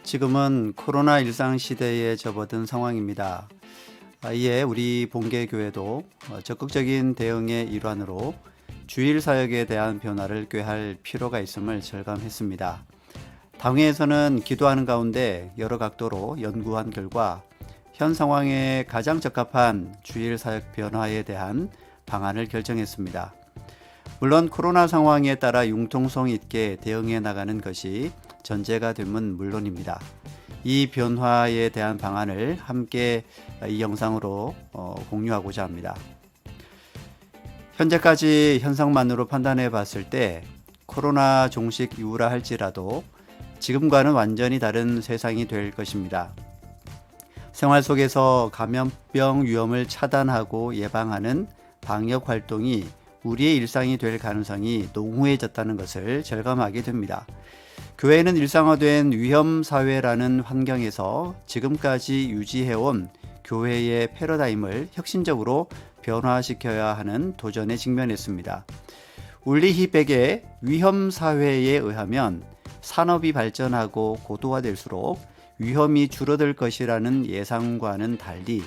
지금은 코로나 일상 시대에 접어든 상황입니다. 이에 우리 본계교회도 적극적인 대응의 일환으로 주일 사역에 대한 변화를 꾀할 필요가 있음을 절감했습니다. 당회에서는 기도하는 가운데 여러 각도로 연구한 결과 현 상황에 가장 적합한 주일 사역 변화에 대한 방안을 결정했습니다. 물론 코로나 상황에 따라 융통성 있게 대응해 나가는 것이 전제가 됨은 물론입니다. 이 변화에 대한 방안을 함께 이 영상으로 공유하고자 합니다. 현재까지 현상만으로 판단해 봤을 때 코로나 종식 이후라 할지라도 지금과는 완전히 다른 세상이 될 것입니다. 생활 속에서 감염병 위험을 차단하고 예방하는 방역 활동이 우리의 일상이 될 가능성이 농후해졌다는 것을 절감하게 됩니다. 교회는 일상화된 위험사회라는 환경에서 지금까지 유지해온 교회의 패러다임을 혁신적으로 변화시켜야 하는 도전에 직면했습니다. 울리 히백의 위험사회에 의하면 산업이 발전하고 고도화될수록 위험이 줄어들 것이라는 예상과는 달리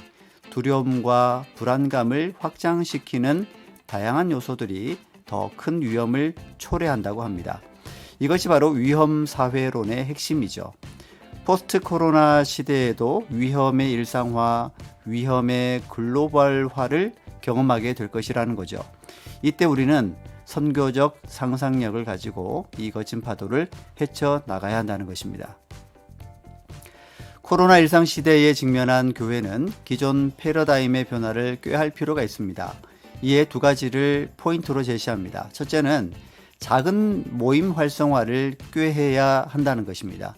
두려움과 불안감을 확장시키는 다양한 요소들이 더 큰 위험을 초래한다고 합니다. 이것이 바로 위험사회론의 핵심이죠. 포스트 코로나 시대에도 위험의 일상화, 위험의 글로벌화를 경험하게 될 것이라는 거죠. 이때 우리는 선교적 상상력을 가지고 이 거친 파도를 헤쳐나가야 한다는 것입니다. 코로나 일상 시대에 직면한 교회는 기존 패러다임의 변화를 꾀할 필요가 있습니다. 이에 두 가지를 포인트로 제시합니다. 첫째는 작은 모임 활성화를 꾀해야 한다는 것입니다.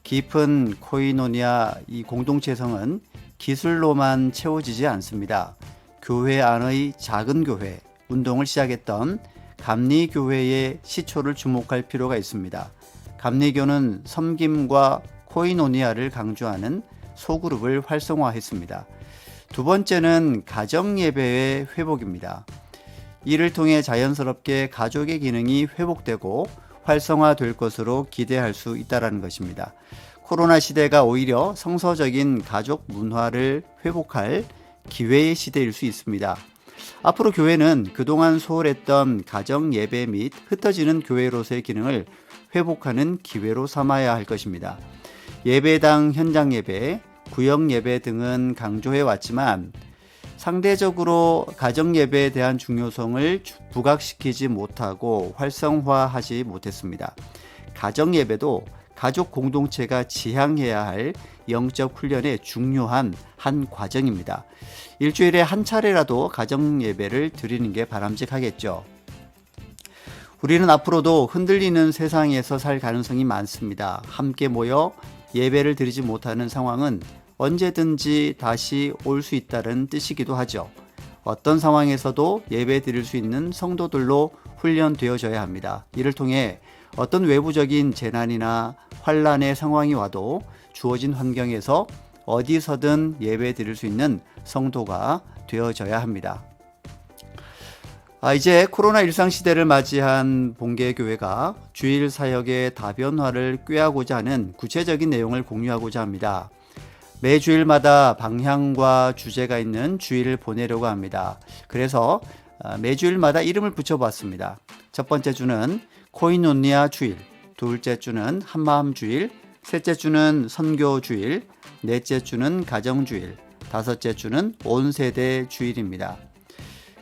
깊은 코이노니아 이 공동체성은 기술로만 채워지지 않습니다. 교회 안의 작은 교회, 운동을 시작했던 감리교회의 시초를 주목할 필요가 있습니다. 감리교는 섬김과 코이노니아를 강조하는 소그룹을 활성화했습니다. 두 번째는 가정예배의 회복입니다. 이를 통해 자연스럽게 가족의 기능이 회복되고 활성화될 것으로 기대할 수 있다는 것입니다. 코로나 시대가 오히려 성서적인 가족 문화를 회복할 기회의 시대일 수 있습니다. 앞으로 교회는 그동안 소홀했던 가정예배 및 흩어지는 교회로서의 기능을 회복하는 기회로 삼아야 할 것입니다. 예배당 현장예배, 구역예배 등은 강조해 왔지만 상대적으로 가정예배에 대한 중요성을 부각시키지 못하고 활성화하지 못했습니다. 가정예배도 가족 공동체가 지향해야 할 영적 훈련의 중요한 한 과정입니다. 일주일에 한 차례라도 가정예배를 드리는 게 바람직하겠죠. 우리는 앞으로도 흔들리는 세상에서 살 가능성이 많습니다. 함께 모여 예배를 드리지 못하는 상황은 언제든지 다시 올 수 있다는 뜻이기도 하죠. 어떤 상황에서도 예배 드릴 수 있는 성도들로 훈련되어져야 합니다. 이를 통해 어떤 외부적인 재난이나 환란의 상황이 와도 주어진 환경에서 어디서든 예배 드릴 수 있는 성도가 되어져야 합니다. 이제 코로나 일상 시대를 맞이한 본계교회가 주일 사역의 다변화를 꾀하고자 하는 구체적인 내용을 공유하고자 합니다. 매 주일마다 방향과 주제가 있는 주일을 보내려고 합니다. 그래서 매 주일마다 이름을 붙여봤습니다. 첫 번째 주는 코이노니아 주일, 둘째 주는 한마음 주일, 셋째 주는 선교 주일, 넷째 주는 가정 주일, 다섯째 주는 온 세대 주일입니다.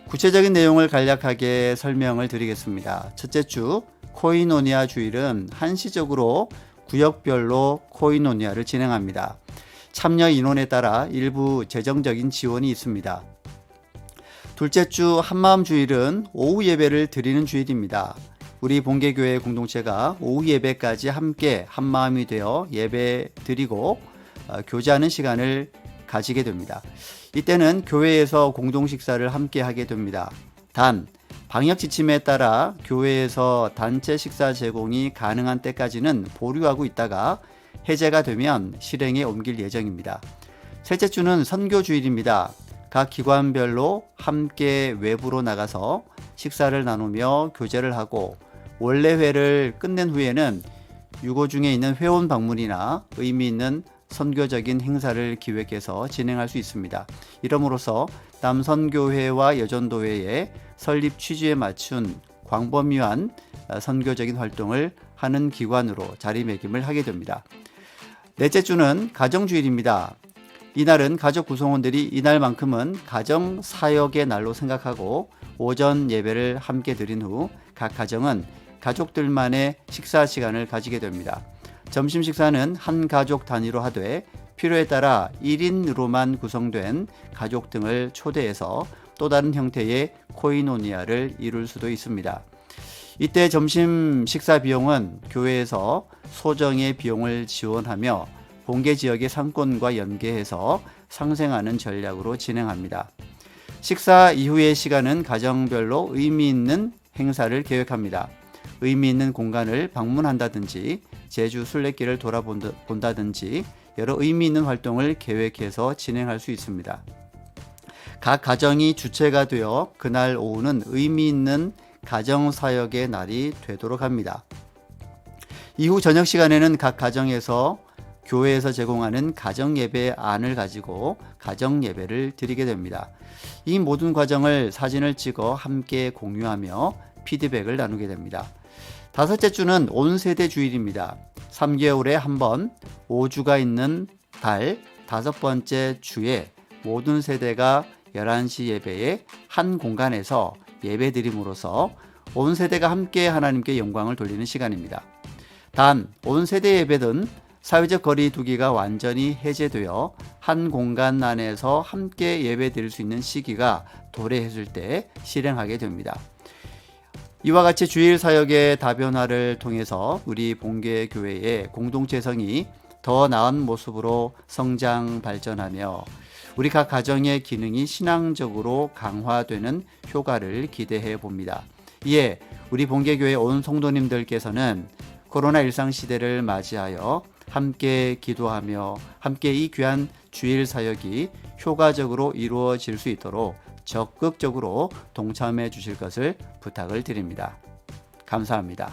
구체적인 내용을 간략하게 설명을 드리겠습니다. 첫째 주 코이노니아 주일은 한시적으로 구역별로 코이노니아를 진행합니다. 참여 인원에 따라 일부 재정적인 지원이 있습니다. 둘째 주 한마음 주일은 오후 예배를 드리는 주일입니다. 우리 본계교회 공동체가 오후 예배까지 함께 한마음이 되어 예배 드리고 교제하는 시간을 가지게 됩니다. 이때는 교회에서 공동 식사를 함께 하게 됩니다. 단, 방역 지침에 따라 교회에서 단체 식사 제공이 가능한 때까지는 보류하고 있다가 해제가 되면 실행에 옮길 예정입니다. 셋째 주는 선교주일입니다. 각 기관별로 함께 외부로 나가서 식사를 나누며 교제를 하고 원래 회를 끝낸 후에는 유고 중에 있는 회원 방문이나 의미 있는 선교적인 행사를 기획해서 진행할 수 있습니다. 이름으로써 남선교회와 여전도회의 설립 취지에 맞춘 광범위한 선교적인 활동을 하는 기관으로 자리매김을 하게 됩니다. 넷째 주는 가정주일입니다. 이날은 가족 구성원들이 이날만큼은 가정 사역의 날로 생각하고 오전 예배를 함께 드린 후 각 가정은 가족들만의 식사 시간을 가지게 됩니다. 점심 식사는 한 가족 단위로 하되 필요에 따라 1인으로만 구성된 가족 등을 초대해서 또 다른 형태의 코이노니아를 이룰 수도 있습니다. 이때 점심 식사 비용은 교회에서 소정의 비용을 지원하며 본계 지역의 상권과 연계해서 상생하는 전략으로 진행합니다. 식사 이후의 시간은 가정별로 의미 있는 행사를 계획합니다. 의미 있는 공간을 방문한다든지 제주 순례길을 돌아본다든지 여러 의미 있는 활동을 계획해서 진행할 수 있습니다. 각 가정이 주체가 되어 그날 오후는 의미 있는 가정사역의 날이 되도록 합니다. 이후 저녁 시간에는 각 가정에서 교회에서 제공하는 가정예배 안을 가지고 가정예배를 드리게 됩니다. 이 모든 과정을 사진을 찍어 함께 공유하며 피드백을 나누게 됩니다. 다섯째 주는 온세대 주일입니다. 3개월에 한 번 5주가 있는 달 다섯 번째 주에 모든 세대가 11시 예배에 한 공간에서 예배드림으로써 온 세대가 함께 하나님께 영광을 돌리는 시간입니다. 단, 온 세대 예배는 사회적 거리 두기가 완전히 해제되어 한 공간 안에서 함께 예배드릴 수 있는 시기가 도래했을 때 실행하게 됩니다. 이와 같이 주일 사역의 다변화를 통해서 우리 본계교회의 공동체성이 더 나은 모습으로 성장 발전하며 우리 각 가정의 기능이 신앙적으로 강화되는 효과를 기대해 봅니다. 이에 우리 본계교회 온 성도님들께서는 코로나 일상 시대를 맞이하여 함께 기도하며 함께 이 귀한 주일 사역이 효과적으로 이루어질 수 있도록 적극적으로 동참해 주실 것을 부탁을 드립니다. 감사합니다.